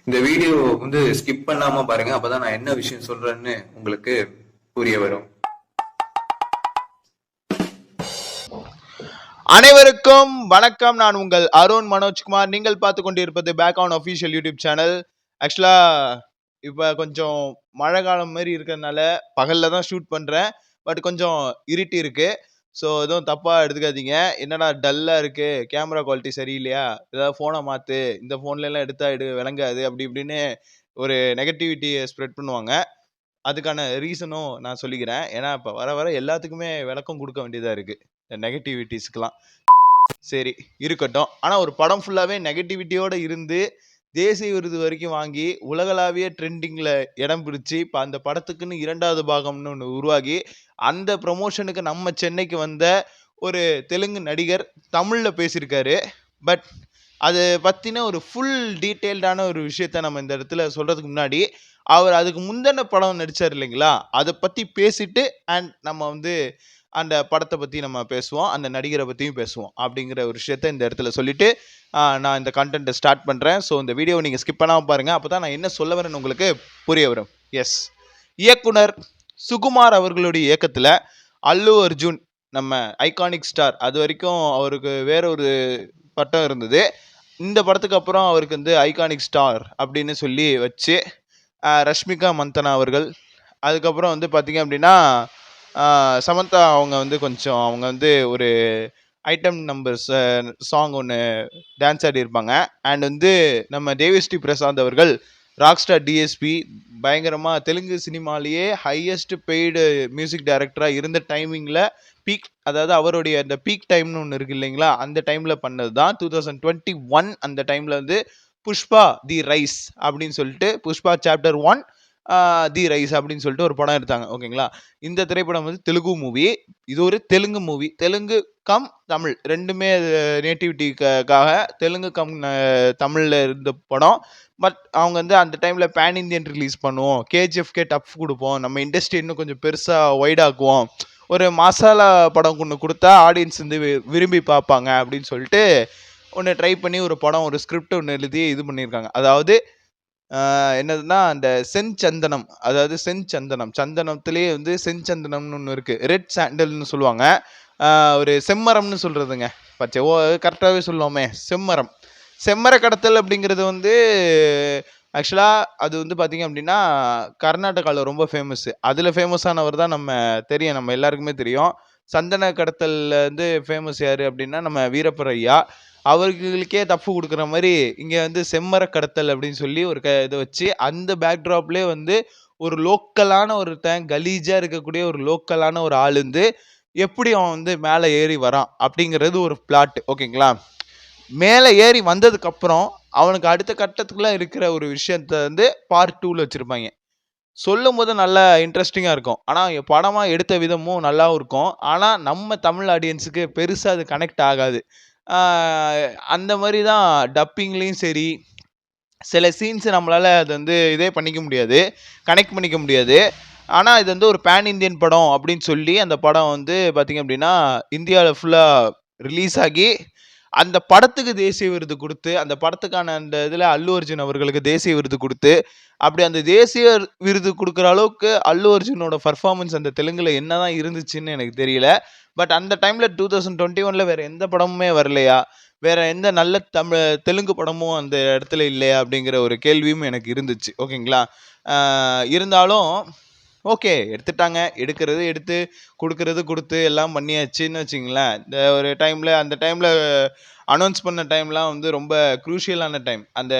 இந்த வீடியோ வந்து ஸ்கிப் பண்ணாம பாருங்க, அப்பதான் நான் என்ன விஷயம் சொல்றேன்னு உங்களுக்கு புரிய வரும். அனைவருக்கும் வணக்கம். நான் உங்கள் அருண் மனோஜ்குமார். நீங்கள் பார்த்து கொண்டிருப்பது பேக் ஆன் அஃபீஷியல் யூடியூப் சேனல். ஆக்சுவலா இப்போ கொஞ்சம் மழை காலம் மாதிரி இருக்கிறதுனால பகல்ல தான் ஷூட் பண்றேன். பட் கொஞ்சம் இருட்டி இருக்கு. ஸோ எதுவும் தப்பா எடுத்துக்காதீங்க. என்னடா டல்லா இருக்கு, கேமரா குவாலிட்டி சரியில்லையா, ஏதாவது ஃபோனை மாத்து, இந்த ஃபோன்ல எல்லாம் எடுத்தா விளங்காது அப்படி இப்படின்னு ஒரு நெகட்டிவிட்டியை ஸ்ப்ரெட் பண்ணுவாங்க. அதுக்கான ரீசனும் நான் சொல்லிக்கிறேன். ஏன்னா இப்போ வர வர எல்லாத்துக்குமே விளக்கம் கொடுக்க வேண்டியதா இருக்கு, இந்த நெகட்டிவிட்டிஸ்க்கெல்லாம். சரி, இருக்கட்டும். ஆனால் ஒரு படம் ஃபுல்லாகவே நெகட்டிவிட்டியோடு இருந்து தேசிய விருது வரைக்கும் வாங்கி உலகளாவிய ட்ரெண்டிங்கில் இடம் பிடிச்சி இப்போ அந்த படத்துக்குன்னு 2வது பாகம்னு ஒன்று உருவாகி அந்த ப்ரொமோஷனுக்கு நம்ம சென்னைக்கு வந்த ஒரு தெலுங்கு நடிகர் தமிழில் பேசியிருக்காரு. பட் அதை பற்றின ஒரு ஃபுல் டீட்டெயில்டான ஒரு விஷயத்த நம்ம இந்த இடத்துல சொல்கிறதுக்கு முன்னாடி அவர் அதுக்கு முந்தின படம் நடித்தார் இல்லைங்களா, அதை பற்றி பேசிட்டு அண்ட் நம்ம வந்து அந்த படத்தை பற்றி நம்ம பேசுவோம், அந்த நடிகரை பற்றியும் பேசுவோம் அப்படிங்கிற ஒரு விஷயத்த இந்த இடத்துல சொல்லிட்டு நான் இந்த கண்டென்ட்டை ஸ்டார்ட் பண்ணுறேன். ஸோ இந்த வீடியோவை நீங்கள் ஸ்கிப் பண்ணாமல் பாருங்கள், அப்போ தான் நான் என்ன சொல்ல வரேன்னு உங்களுக்கு புரிய வரும். எஸ், இயக்குனர் சுகுமார் அவர்களுடைய இயக்கத்தில் அல்லு அர்ஜுன், நம்ம ஐகானிக் ஸ்டார், அது வரைக்கும் அவருக்கு வேற ஒரு பட்டம் இருந்தது. இந்த படத்துக்கு அப்புறம் அவருக்கு வந்து ஐகானிக் ஸ்டார் அப்படின்னு சொல்லி வச்சு ரஷ்மிகா மந்தனா அவர்கள், அதுக்கப்புறம் வந்து பார்த்திங்க அப்படின்னா சமந்தா அவங்க வந்து கொஞ்சம் அவங்க வந்து ஒரு ஐட்டம் நம்பர்ஸ் சாங் ஒன்று டான்ஸ் ஆடி இருப்பாங்க. அண்ட் வந்து நம்ம தேவிஸ்ரீ பிரசாத் அவர்கள் ராக்ஸ்டார் டிஎஸ்பி, பயங்கரமாக தெலுங்கு சினிமாலேயே ஹையஸ்ட் பெய்டு மியூசிக் டைரக்டராக இருந்த டைமிங்கில் பீக், அதாவது அவருடைய அந்த பீக் டைம்னு ஒன்று இருக்குது இல்லைங்களா, அந்த டைமில் பண்ணது தான் 2021. அந்த டைமில் வந்து புஷ்பா தி ரைஸ் அப்படின்னு சொல்லிட்டு, புஷ்பா சாப்டர் 1 தி ரைஸ் அப்படின்னு சொல்லிட்டு ஒரு படம் எடுத்தாங்க. ஓகேங்களா, இந்த திரைப்படம் வந்து தெலுங்கு மூவி. இது ஒரு தெலுங்கு மூவி, தெலுங்கு கம் தமிழ் ரெண்டுமே நேட்டிவிட்டிக்காக தெலுங்கு கம் தமிழில் இருந்த படம். பட் அவங்க வந்து அந்த டைமில் பேன் இந்தியன் ரிலீஸ் பண்ணுவோம், கேஜிஎஃப்கே டஃப் கொடுப்போம், நம்ம இண்டஸ்ட்ரி இன்னும் கொஞ்சம் பெருசாக ஒய்டாக்குவோம், ஒரு மசாலா படம் ஒன்று கொடுத்தா ஆடியன்ஸ் வந்து விரும்பி பார்ப்பாங்க அப்படின்னு சொல்லிட்டு ஒன்று ட்ரை பண்ணி ஒரு படம், ஒரு ஸ்கிரிப்ட் ஒன்று எழுதி இது பண்ணியிருக்காங்க. அதாவது என்னதுன்னா அந்த செஞ்சந்தனம், அதாவது செஞ்சந்தனம், சந்தனத்திலேயே வந்து செஞ்சந்தனம்னு ஒன்று இருக்குது, ரெட் சாண்டல்னு சொல்லுவாங்க, ஒரு செம்மரம்னு சொல்கிறதுங்க. பச்சை கரெக்டாகவே சொல்லுவோமே, செம்மரம். செம்மர கடத்தல் அப்படிங்கிறது வந்து ஆக்சுவலாக அது வந்து பார்த்திங்க அப்படின்னா கர்நாடகாவில் ரொம்ப ஃபேமஸ்ஸு. அதில் ஃபேமஸானவர் தான் நம்ம தெரியும், நம்ம எல்லாருக்குமே தெரியும். சந்தன கடத்தலில் வந்து ஃபேமஸ் யார் அப்படின்னா நம்ம வீரப்பர் ஐயா. அவர்களுக்கே தப்பு கொடுக்குற மாதிரி இங்கே வந்து செம்மர கடத்தல் அப்படின்னு சொல்லி ஒரு இதை வச்சு அந்த பேக்ட்ராப்லேயே வந்து ஒரு லோக்கலான ஒருத்தன், கலீஜாக இருக்கக்கூடிய ஒரு லோக்கலான ஒரு ஆள் வந்து எப்படி அவன் வந்து மேலே ஏறி வரான் அப்படிங்கிறது ஒரு பிளாட். ஓகேங்களா, மேலே ஏறி வந்ததுக்கப்புறம் அவனுக்கு அடுத்த கட்டத்துக்குள்ள இருக்கிற ஒரு விஷயத்த வந்து பார்ட் 2ல் வச்சுருப்பாங்க. சொல்லும் போது நல்லா இன்ட்ரெஸ்டிங்காக இருக்கும், ஆனால் படமாக எடுத்த விதமும் நல்லாவும் இருக்கும். ஆனால் நம்ம தமிழ் ஆடியன்ஸுக்கு பெருசாக அது கனெக்ட் ஆகாது. அந்த மாதிரி தான் டப்பிங்லேயும் சரி, சில சீன்ஸ் நம்மளால் அது வந்து இதே பண்ணிக்க முடியாது, கனெக்ட் பண்ணிக்க முடியாது. ஆனால் இது வந்து ஒரு பேன் இந்தியன் படம் அப்படின்னு சொல்லி அந்த படம் வந்து பார்த்திங்க அப்படின்னா இந்தியாவில் ஃபுல்லாக ரிலீஸ் ஆகி அந்த படத்துக்கு தேசிய விருது கொடுத்து, அந்த படத்துக்கான அந்த இதில் அல்லு அர்ஜுன் அவர்களுக்கு தேசிய விருது கொடுத்து, அப்படி அந்த தேசிய விருது கொடுக்குற அளவுக்கு அல்லு அர்ஜுனோட பர்ஃபார்மன்ஸ் அந்த தெலுங்குல என்னதான் இருந்துச்சுன்னு எனக்கு தெரியல. பட் அந்த டைமில் 2021 வேறு எந்த படமுமே வரலையா, வேற எந்த நல்ல தெலுங்கு படமும் அந்த இடத்துல இல்லையா அப்படிங்கிற ஒரு கேள்வியும் எனக்கு இருந்துச்சு. ஓகேங்களா, இருந்தாலும் ஓகே, எடுத்துட்டாங்க, எடுக்கிறது எடுத்து, கொடுக்கறது கொடுத்து எல்லாம் பண்ணியாச்சுன்னு வச்சுங்களேன். இந்த ஒரு டைமில், அந்த டைமில் அனௌன்ஸ் பண்ண டைம்லாம் வந்து ரொம்ப க்ரூஷியலான டைம். அந்த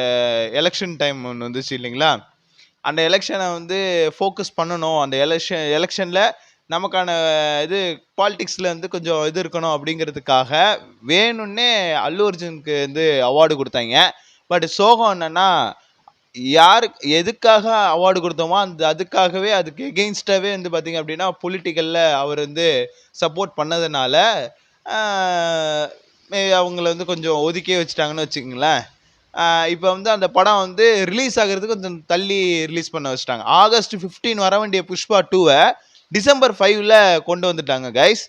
எலெக்ஷன் டைம் ஒன்று வந்துச்சு இல்லைங்களா, அந்த எலெக்ஷனை வந்து ஃபோக்கஸ் பண்ணணும், அந்த எலெக்ஷனில் நமக்கான இது பாலிடிக்ஸில் வந்து கொஞ்சம் இது இருக்கணும் அப்படிங்கிறதுக்காக வேணும்னே அல்லு அர்ஜுனுக்கு வந்து அவார்டு கொடுத்தாங்க. பட் சோகம் என்னென்னா, யாருக்கு எதுக்காக அவார்டு கொடுத்தோமோ அதுக்காகவே அதுக்கு எகெயின்ஸ்டாகவே வந்து பார்த்திங்க அப்படின்னா பொலிட்டிக்கலில் அவர் வந்து சப்போர்ட் பண்ணதுனால அவங்கள வந்து கொஞ்சம் ஒதுக்கியே வச்சுட்டாங்கன்னு வச்சுக்கோங்களேன். இப்போ வந்து அந்த படம் வந்து ரிலீஸ் ஆகிறதுக்கு கொஞ்சம் தள்ளி ரிலீஸ் பண்ண வச்சுட்டாங்க. ஆகஸ்ட் 15 வர வேண்டிய புஷ்பா 2வை டிசம்பர் 5ல் கொண்டு வந்துட்டாங்க கைஸ்.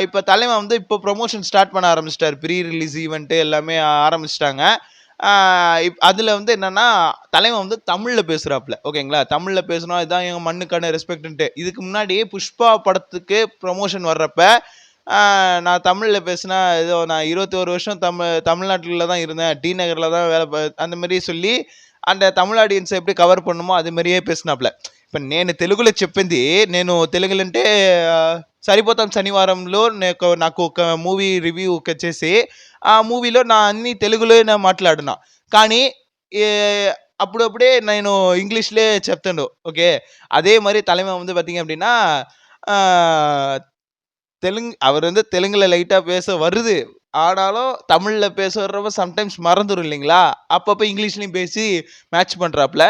இப்போ தலைவன் வந்து இப்போ ப்ரொமோஷன் ஸ்டார்ட் பண்ண ஆரம்பிச்சிட்டார், ப்ரீ ரிலீஸ் ஈவெண்ட்டு எல்லாமே ஆரம்பிச்சிட்டாங்க. அதில் வந்து என்னன்னா தலைவன் வந்து தமிழில் பேசுகிறாப்புல. ஓகேங்களா, தமிழில் பேசணும், இதுதான் எங்கள் மண்ணுக்கான ரெஸ்பெக்ட்ன்ட்டு. இதுக்கு முன்னாடி புஷ்பா படத்துக்கு ப்ரொமோஷன் வர்றப்ப நான் தமிழில் பேசினா ஏதோ நான் 21 வருஷம் தமிழ்நாட்டில் தான் இருந்தேன், டி நகரில் தான் அந்த மாதிரி சொல்லி அந்த தமிழ் ஆடியன்ஸை எப்படி கவர் பண்ணுமோ அது மாதிரியே பேசினாப்புல. ఇప్పుడు నేను తెలుగులో చెప్పింది, నేను తెలుగులంటే సరిపోతాం శనివారంలో నాకు ఒక మూవీ రివ్యూ వచ్చేసి ఆ మూవీలో నా అన్ని తెలుగులోనే మాట్లాడినా, కానీ అప్పుడప్పుడే నేను ఇంగ్లీష్లే చెప్తాను. ఓకే, அதே மாதிரி தலைமை வந்து பார்த்தீங்க அப்படின்னா அவர் வந்து தெலுங்குல லைட்டாக பேச வருது, ஆனாலும் தமிழில் பேச வர்றப்ப சம்டைம்ஸ் மறந்துடும் இல்லைங்களா, அப்பப்போ இங்கிலீஷ்லையும் பேசி மேட்ச் பண்ணுறாப்புல.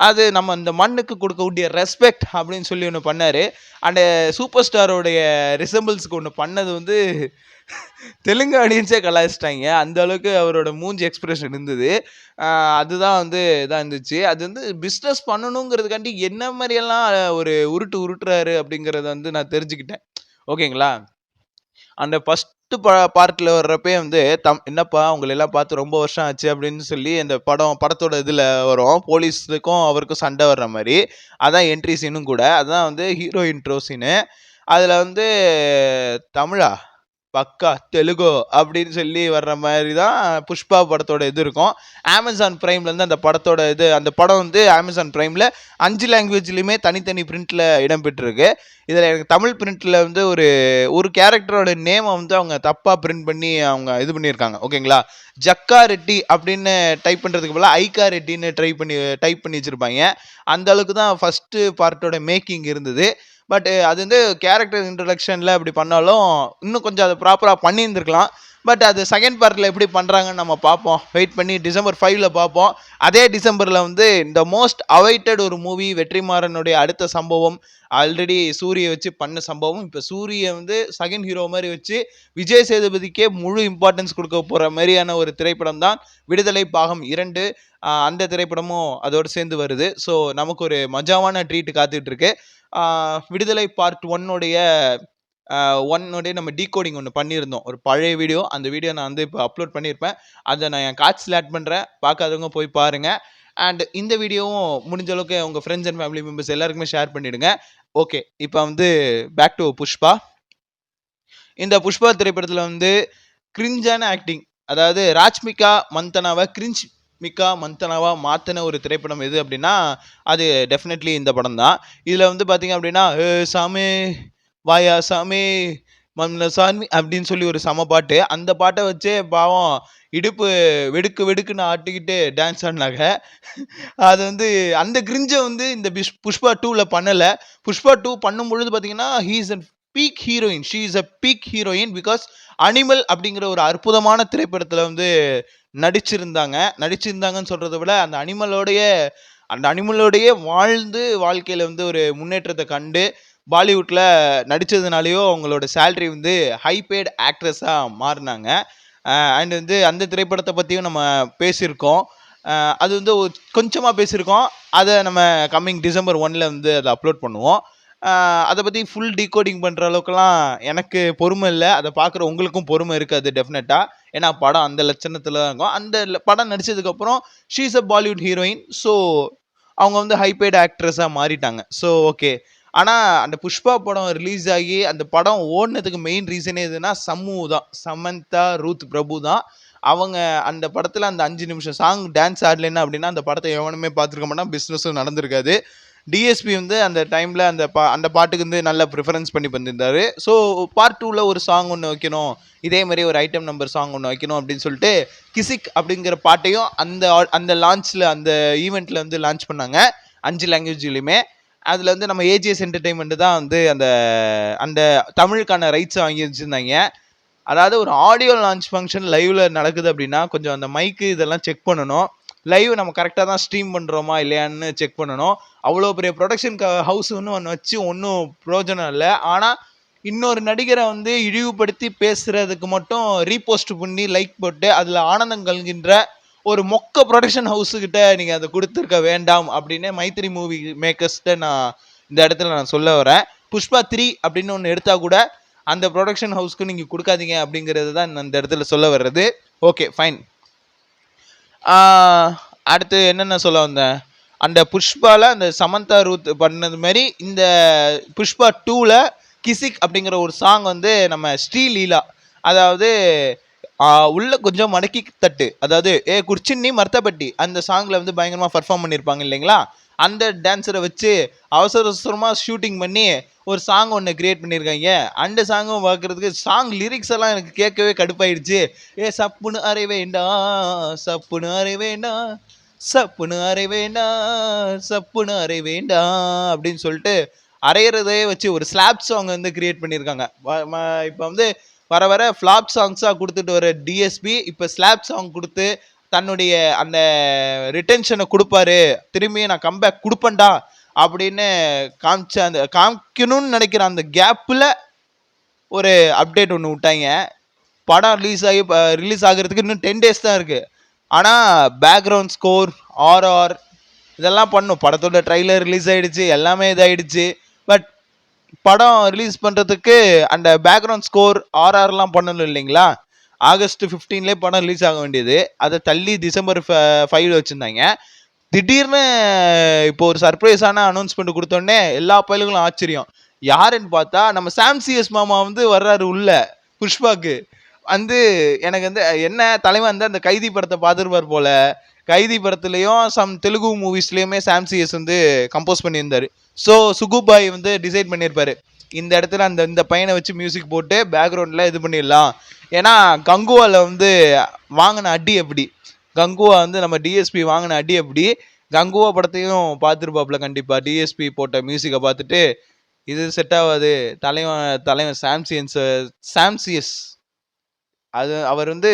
அது நம்ம இந்த மண்ணுக்கு கொடுக்கக்கூடிய ரெஸ்பெக்ட் அப்படின்னு சொல்லி ஒன்று பண்ணார். அந்த சூப்பர் ஸ்டாரோடைய ரிசம்பிள்ஸுக்கு ஒன்று பண்ணது வந்து தெலுங்கு ஆடியன்ஸே கலாய்ச்சிட்டாங்க. அந்த அளவுக்கு அவரோட மூஞ்சி எக்ஸ்பிரஷன் இருந்தது. அதுதான் வந்து இதாக இருந்துச்சு. அது வந்து பிஸ்னஸ் பண்ணணுங்கிறதுக்காண்டி என்ன மாதிரியெல்லாம் ஒரு உருட்டுறாரு அப்படிங்கிறத வந்து நான் தெரிஞ்சுக்கிட்டேன். ஓகேங்களா, அந்த ஃபஸ்ட்டு பார்ட்டில் வர்றப்பே வந்து என்னப்பா உங்களை எல்லாம் பார்த்து ரொம்ப வருஷம் ஆச்சு அப்படின்னு சொல்லி அந்த படத்தோட இதில் வரும், போலீஸுக்கும் அவருக்கும் சண்டை வர்ற மாதிரி. அதான் என்ட்ரி சீனும் கூட. அதுதான் வந்து ஹீரோ இன்ட்ரோ சீனு. அதில் வந்து தமிழா பக்கா தெலுங்கு அப்படின்னு சொல்லி வர்ற மாதிரி தான் புஷ்பா படத்தோட இது இருக்கும். அமேசான் பிரைம்லேருந்து அந்த படத்தோட அந்த படம் வந்து அமேசான் பிரைமில் 5 லாங்குவேஜ்லையுமே தனித்தனி பிரிண்டில் இடம்பெற்றிருக்கு. இதில் எனக்கு தமிழ் பிரிண்டில் வந்து ஒரு கேரக்டரோட நேமை வந்து அவங்க தப்பாக பிரிண்ட் பண்ணி அவங்க இது பண்ணியிருக்காங்க. ஓகேங்களா, ஜக்கா ரெட்டி அப்படின்னு டைப் பண்ணுறதுக்கு பதிலாக ஐக்கா ரெட்டின்னு டைப் பண்ணி வச்சுருப்பாங்க. அந்த அளவுக்கு தான் ஃபஸ்ட்டு பார்ட்டோட மேக்கிங் இருந்தது. பட் அது வந்து கேரக்டர் இன்ட்ரடக்ஷனில் அப்படி பண்ணாலும் இன்னும் கொஞ்சம் அதை ப்ராப்பராக பண்ணியிருந்துருக்கலாம். பட் அது செகண்ட் பார்ட்டில் எப்படி பண்ணுறாங்கன்னு நம்ம பார்ப்போம், வெயிட் பண்ணி December 5 பார்ப்போம். அதே டிசம்பரில் வந்து இந்த மோஸ்ட் அவைட்டட் ஒரு மூவி வெற்றிமாறனுடைய அடுத்த சம்பவம், ஆல்ரெடி சூரியை வச்சு பண்ண சம்பவம், இப்போ சூரியை வந்து செகண்ட் ஹீரோ மாதிரி வச்சு விஜய் சேதுபதிக்கே முழு இம்பார்ட்டன்ஸ் கொடுக்க போகிற மாதிரியான ஒரு திரைப்படம் தான் விடுதலை பாகம் 2. அந்த திரைப்படமும் அதோடு சேர்ந்து வருது. ஸோ நமக்கு ஒரு மஜாவான ட்ரீட் காத்துட்ருக்கு. விடுதலை பார்ட் 1 நம்ம டீகோடிங் ஒன்று பண்ணியிருந்தோம், ஒரு பழைய வீடியோ. அந்த வீடியோ நான் வந்து இப்போ அப்லோட் பண்ணியிருப்பேன். அதை நான் என் காட்சியில் ஆட் பண்ணுறேன், பார்க்காதவங்க போய் பாருங்கள். அண்ட் இந்த வீடியோவும் முடிஞ்ச அளவுக்கு உங்கள் ஃப்ரெண்ட்ஸ் அண்ட் ஃபேமிலி மெம்பர்ஸ் எல்லாருக்குமே ஷேர் பண்ணிவிடுங்க. ஓகே, இப்போ வந்து பேக் டு புஷ்பா. இந்த புஷ்பா திரைப்படத்தில் வந்து கிரிஞ்சான ஆக்டிங், அதாவது ராஷ்மிகா மந்தனாவை மிக்கா மந்தனாவா மாற்றின ஒரு திரைப்படம் எது அப்படின்னா அது டெஃபினெட்லி இந்த படம் தான். இதில் வந்து பார்த்தீங்க அப்படின்னா சாமி வாயா சாமி சாமி அப்படின்னு சொல்லி ஒரு சம பாட்டு. அந்த பாட்டை வச்சே பாவம் இடுப்பு வெடுக்குன்னு ஆட்டிக்கிட்டு டான்ஸ் ஆடினாங்க. அது வந்து அந்த கிரிஞ்சை வந்து இந்த புஷ்பா 2ல் பண்ணலை. புஷ்பா 2 பண்ணும் பொழுது பார்த்தீங்கன்னா he's a peak heroine, she is a peak heroine. Because animal அப்படிங்கிற ஒரு அற்புதமான திரைப்படத்தில் வந்து நடிச்சிருந்தாங்கன்னு சொல்கிறத விட அந்த அனிமலோடைய வாழ்ந்து வாழ்க்கையில் வந்து ஒரு முன்னேற்றத்தை கண்டு பாலிவுட்டில் நடித்ததுனாலேயோ அவங்களோட சேலரி வந்து ஹை பெய்டு ஆக்ட்ரஸாக மாறினாங்க. அண்ட் வந்து அந்த திரைப்படத்தை பற்றியும் நம்ம பேசியிருக்கோம். அது வந்து கொஞ்சமாக பேசியிருக்கோம். அதை நம்ம கம்மிங் December 1 வந்து அதை அப்லோட் பண்ணுவோம். அதை பற்றி ஃபுல் டீகோடிங் பண்ணுற அளவுக்குலாம் எனக்கு பொறுமை இல்லை. அதை பார்க்குற உங்களுக்கும் பொறுமை இருக்காது டெஃபினட்டாக. ஏன்னா படம் அந்த லட்சணத்தில் தான் இருக்கும். அந்த படம் நடித்ததுக்கப்புறம் she is a Bollywood heroine. So அவங்க வந்து ஹை பெய்டு ஆக்ட்ரஸாக மாறிட்டாங்க. ஸோ ஓகே, ஆனால் அந்த புஷ்பா படம் ரிலீஸ் ஆகி அந்த படம் ஓடினதுக்கு மெயின் ரீசனே எதுனா சமந்தா ரூத் பிரபு தான். அவங்க அந்த படத்தில் அந்த 5 நிமிஷம் சாங் டான்ஸ் ஆடலைன்னா அப்படின்னா அந்த படத்தை எவனுமே பார்த்துருக்க மாட்டான், பிஸ்னஸும் நடந்திருக்காது. டிஎஸ்பி வந்து அந்த டைமில் அந்த பாட்டுக்கு வந்து நல்ல ப்ரிஃபரன்ஸ் பண்ணி பண்ணியிருந்தாரு. ஸோ பார்ட் 2ல் ஒரு சாங் ஒன்று வைக்கணும், இதே மாதிரி ஒரு ஐட்டம் நம்பர் சாங் ஒன்று வைக்கணும் அப்படின்னு சொல்லிட்டு கிசிக் அப்படிங்கிற பாட்டையும் அந்த லான்ச்சில் அந்த ஈவெண்ட்டில் வந்து லான்ச் பண்ணாங்க 5 லாங்குவேஜ்லையுமே. அதில் வந்து நம்ம ஏஜிஎஸ் என்டர்டெயின்மெண்ட் தான் வந்து அந்த தமிழுக்கான ரைட்ஸை வாங்கி வச்சுருந்தாங்க. அதாவது ஒரு ஆடியோ லான்ச் ஃபங்க்ஷன் லைவில் நடக்குது அப்படின்னா கொஞ்சம் அந்த மைக்கு இதெல்லாம் செக் பண்ணணும். லைவ் நம்ம கரெக்டாக தான் ஸ்ட்ரீம் பண்ணுறோமா இல்லையான்னு செக் பண்ணணும். அவ்வளோ பெரிய ப்ரொடக்ஷன் ஹவுஸ் ஒன்று வச்சு ஒன்றும் பிரயோஜனம் இல்லை. ஆனால் இன்னொரு நடிகரை வந்து இழிவுபடுத்தி பேசுகிறதுக்கு மட்டும் ரீபோஸ்ட் பண்ணி லைக் போட்டு அதில் ஆனந்தம் கல்கின்ற ஒரு மொக்க ப்ரொடக்ஷன் ஹவுஸுக்கிட்ட நீங்கள் அதை கொடுத்துருக்க வேண்டாம் அப்படின்னு மைத்ரி மூவி மேக்கர்ஸ்கிட்ட நான் இந்த இடத்துல நான் சொல்ல வரேன். புஷ்பா 3 அப்படின்னு ஒன்று எடுத்தால் கூட அந்த ப்ரொடக்ஷன் ஹவுஸ்க்கு நீங்கள் கொடுக்காதீங்க அப்படிங்கிறது தான் இந்த இடத்துல சொல்ல வர்றது. Okay fine. அடுத்து என்னென்ன சொல்ல வந்தேன், அந்த புஷ்பால அந்த சமந்தா ரூத் பண்ணது மாதிரி இந்த புஷ்பா 2ல கிசிக் அப்படிங்கிற ஒரு சாங் வந்து நம்ம ஸ்ரீலீலா, அதாவது உள்ள கொஞ்சம் மடக்கி தட்டு, அதாவது குர்ச்சின்னி மர்த்தப்பட்டி அந்த சாங்ல வந்து பயங்கரமா பர்ஃபார்ம் பண்ணியிருப்பாங்க இல்லைங்களா, அந்த டான்ஸரை வச்சு அவசர அவசரமாக ஷூட்டிங் பண்ணி ஒரு சாங் ஒன்று கிரியேட் பண்ணியிருக்காங்க. அந்த சாங்கும் பார்க்குறதுக்கு சாங் லிரிக்ஸ் எல்லாம் எனக்கு கேட்கவே கடுப்பாயிடுச்சு. சப்புன்னு அறை வேண்டாம், சப்புன்னு அறை வேண்டாம், சப்புன்னு அறை வேண்டாம், சப்புன்னு அறை வேண்டாம் அப்படின்னு சொல்லிட்டு அரைகிறதே வச்சு ஒரு ஸ்லாப் சாங் வந்து கிரியேட் பண்ணியிருக்காங்க. இப்போ வந்து வர வர ஃப்ளாப் சாங்ஸாக கொடுத்துட்டு வர டிஎஸ்பி இப்போ ஸ்லாப் சாங் கொடுத்து தன்னுடைய அந்த ரிட்டென்ஷனை கொடுப்பாரு, திரும்பியும் நான் கம்பேக் கொடுப்பேன்டா அப்படின்னு காமிச்ச அந்த காமிக்கணும்னு நினைக்கிற அந்த கேப்பில் ஒரு அப்டேட் ஒன்று விட்டாங்க. படம் ரிலீஸ் ஆகிறதுக்கு இன்னும் 10 days தான் இருக்குது. ஆனால் பேக்ரவுண்ட் ஸ்கோர் ஆர்ஆர் இதெல்லாம் பண்ணும். படத்தோட ட்ரைலர் ரிலீஸ் ஆகிடுச்சு, எல்லாமே இதாகிடுச்சு. பட் படம் ரிலீஸ் பண்ணுறதுக்கு அந்த பேக்ரவுண்ட் ஸ்கோர் ஆர்ஆர்லாம் பண்ணணும் இல்லைங்களா. ஆகஸ்ட் 15 படம் ரிலீஸ் ஆக வேண்டியது, அதை தள்ளி டிசம்பர் 5 வச்சுருந்தாங்க. திடீர்னு இப்போ ஒரு சர்ப்ரைஸான அனௌன்ஸ்மெண்ட் கொடுத்தோடனே எல்லா பயல்களும் ஆச்சரியம். யாருன்னு பார்த்தா நம்ம சாம்சிஎஸ் மாமா வந்து வர்றாரு உள்ள புஷ்பாக்கு. வந்து எனக்கு வந்து என்ன தலைவன் வந்து அந்த கைதி படத்தை பார்த்துருப்பார் போல. கைதி படத்துலையும் சம் தெலுங்கு மூவிஸ்லேயுமே சாம்சிஎஸ் வந்து கம்போஸ் பண்ணியிருந்தாரு. ஸோ சுகுபாய் வந்து டிசைட் பண்ணியிருப்பாரு, இந்த இடத்துல இந்த பையனை வச்சு மியூசிக் போட்டு பேக்ரவுண்டில் இது பண்ணிடலாம். ஏன்னா கங்குவாவில் வந்து வாங்கின அடி எப்படி, கங்குவா வந்து நம்ம டிஎஸ்பி வாங்கின அடி எப்படி, கங்குவா படத்தையும் பார்த்துருப்பாப்புல கண்டிப்பாக. டிஎஸ்பி போட்ட மியூசிக்கை பார்த்துட்டு இது செட் ஆகாது, தலைவன் சாம்சியஸ் அது அவர் வந்து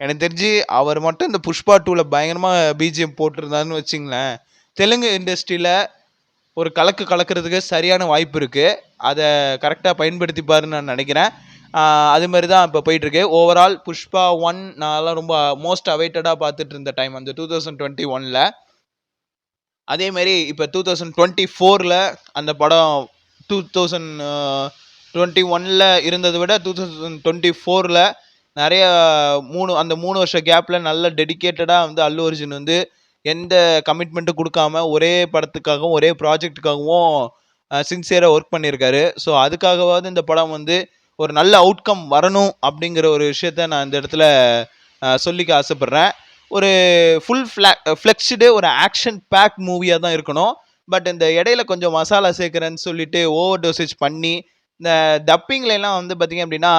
எனக்கு தெரிஞ்சு அவர் மட்டும் இந்த புஷ்பா 2ல பயங்கரமாக பிஜிஎம் போட்டிருந்தாருன்னு வச்சுங்களேன், தெலுங்கு இண்டஸ்ட்ரியில் ஒரு கலக்கிறதுக்கு சரியான வாய்ப்பு இருக்குது. அதை கரெக்டாக பயன்படுத்திப்பாருன்னு நான் நினைக்கிறேன். அது மாதிரி தான் இப்போ போயிட்டுருக்கு. ஓவரால் புஷ்பா 1 நான்லாம் ரொம்ப மோஸ்ட் அவைட்டடாக பார்த்துட்டு இருந்த டைம் அந்த 2021ல். அதேமாரி இப்போ 2024ல் அந்த படம் 2021ல் இருந்ததை விட 2024ல் நிறைய அந்த 3 வருஷ கேப்பில் நல்ல டெடிக்கேட்டடாக வந்து அல்லு அர்ஜுன் வந்து எந்த கமிட்மெண்ட்டும் கொடுக்காம ஒரே படத்துக்காகவும் ஒரே ப்ராஜெக்டுக்காகவும் சின்சியராக ஒர்க் பண்ணியிருக்காரு. ஸோ அதுக்காகவாவது இந்த படம் வந்து ஒரு நல்ல அவுட்கம் வரணும் அப்படிங்கிற ஒரு விஷயத்த நான் இந்த இடத்துல சொல்லிக்க ஆசைப்பட்றேன். ஒரு ஃபுல் ஃப்ளெக்ஸ்டு ஒரு ஆக்ஷன் பேக் மூவியாக தான் இருக்கணும். பட் இந்த இடையில கொஞ்சம் மசாலா சேர்க்குறேன்னு சொல்லிட்டு ஓவர் டோசேஜ் பண்ணி இந்த டப்பிங்லாம் வந்து பார்த்திங்க அப்படின்னா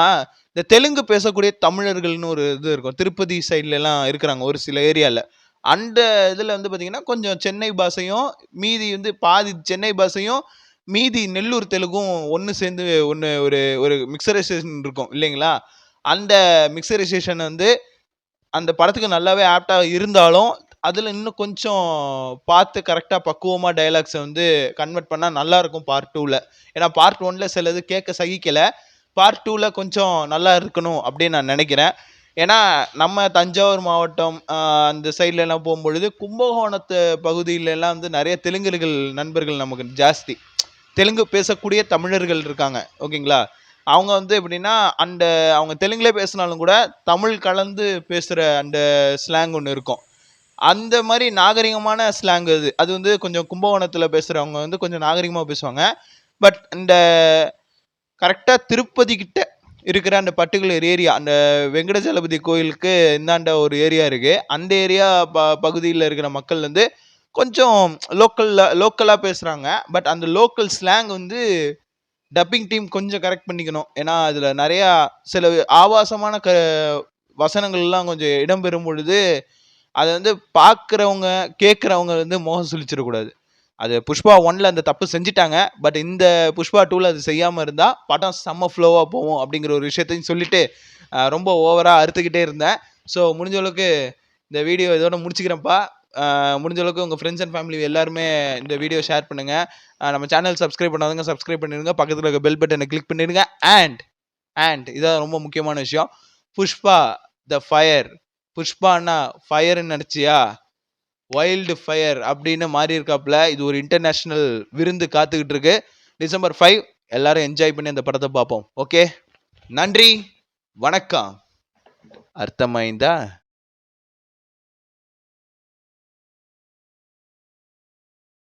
இந்த தெலுங்கு பேசக்கூடிய தமிழர்கள்னு ஒரு இது இருக்கும், திருப்பதி சைட்லலாம் இருக்கிறாங்க ஒரு சில ஏரியாவில். அந்த இதில் வந்து பார்த்திங்கன்னா கொஞ்சம் சென்னை பாஷையும் மீதி வந்து பாதி சென்னை பாஷையும் மீதி நெல்லூர் தெலுங்கும் ஒன்று சேர்ந்து ஒரு மிக்சரைசேஷன் இருக்கும் இல்லைங்களா. அந்த மிக்சரைசேஷன் வந்து அந்த படத்துக்கு நல்லாவே ஆப்டாக இருந்தாலும் அதில் இன்னும் கொஞ்சம் பார்த்து கரெக்டாக பக்குவமாக டைலாக்ஸை வந்து கன்வெர்ட் பண்ணால் நல்லாயிருக்கும் பார்ட் 2ல். ஏன்னா பார்ட் 1ல் சிலது கேட்க சகிக்கலை, பார்ட் 2ல் கொஞ்சம் நல்லா இருக்கணும் அப்படின்னு நான் நினைக்கிறேன். ஏன்னா நம்ம தஞ்சாவூர் மாவட்டம் அந்த சைட்லலாம் போகும்பொழுது கும்பகோணத்து பகுதியிலலாம் வந்து நிறைய தெலுங்குகள் நண்பர்கள் நமக்கு ஜாஸ்தி, தெலுங்கு பேசக்கூடிய தமிழர்கள் இருக்காங்க ஓகேங்களா. அவங்க வந்து எப்படின்னா அவங்க தெலுங்குலே பேசினாலும் கூட தமிழ் கலந்து பேசுகிற அந்த ஸ்லாங் ஒன்று இருக்கும். அந்த மாதிரி நாகரிகமான ஸ்லாங் அது வந்து கொஞ்சம் கும்பகோணத்தில் பேசுகிறவங்க வந்து கொஞ்சம் நாகரிகமாக பேசுவாங்க. பட் இந்த கரெக்டாக திருப்பதி கிட்ட இருக்கிற அந்த பர்டிகுலர் ஏரியா, அந்த வெங்கடஜலபதி கோயிலுக்கு இந்தாண்ட ஒரு ஏரியா இருக்குது, அந்த ஏரியா பகுதியில் இருக்கிற மக்கள் வந்து கொஞ்சம் லோக்கலாக பேசுகிறாங்க. பட் அந்த லோக்கல் ஸ்லாங் வந்து டப்பிங் டீம் கொஞ்சம் கரெக்ட் பண்ணிக்கணும். ஏன்னா அதில் நிறையா சில ஆபாசமான வசனங்கள்லாம் கொஞ்சம் இடம்பெறும் பொழுது அதை வந்து பார்க்குறவங்க கேட்குறவங்க வந்து மோகம் சுழிச்சிடக்கூடாது. அது புஷ்பா 1ல் அந்த தப்பு செஞ்சிட்டாங்க. பட் இந்த புஷ்பா 2ல் அது செய்யாமல் இருந்தால் படம் செம்ம ஃப்ளோவாக போகும் அப்படிங்கிற ஒரு விஷயத்தையும் சொல்லிவிட்டு ரொம்ப ஓவராக அறுத்துக்கிட்டே இருந்தேன். ஸோ முடிஞ்ச அளவுக்கு இந்த வீடியோ இதோட முடிச்சுக்கிறேன்ப்பா. முடிஞ்ச அளவுக்கு உங்கள் ஃப்ரெண்ட்ஸ் அண்ட் ஃபேமிலி எல்லாருமே இந்த வீடியோ ஷேர் பண்ணுங்கள். நம்ம சேனல் சப்ஸ்கிரைப் பண்ணாதவங்க சப்ஸ்கிரைப் பண்ணிடுங்க, பக்கத்தில் இருக்க பெல் பட்டனை கிளிக் பண்ணிடுங்க. அண்ட் இதான் ரொம்ப முக்கியமான விஷயம், புஷ்பா த ஃபயர், புஷ்பான்னா ஃபயர்ன்னு நினச்சியா வைல்டு ஃபயர் அப்படின்னு மாறி இருக்காப்புல. இது ஒரு இன்டர்நேஷ்னல் விருந்து காத்துக்கிட்டு இருக்கு. டிசம்பர் 5 எல்லாரும் என்ஜாய் பண்ணி அந்த படத்தை பார்ப்போம். ஓகே, நன்றி, வணக்கம். அர்த்தமைந்தா?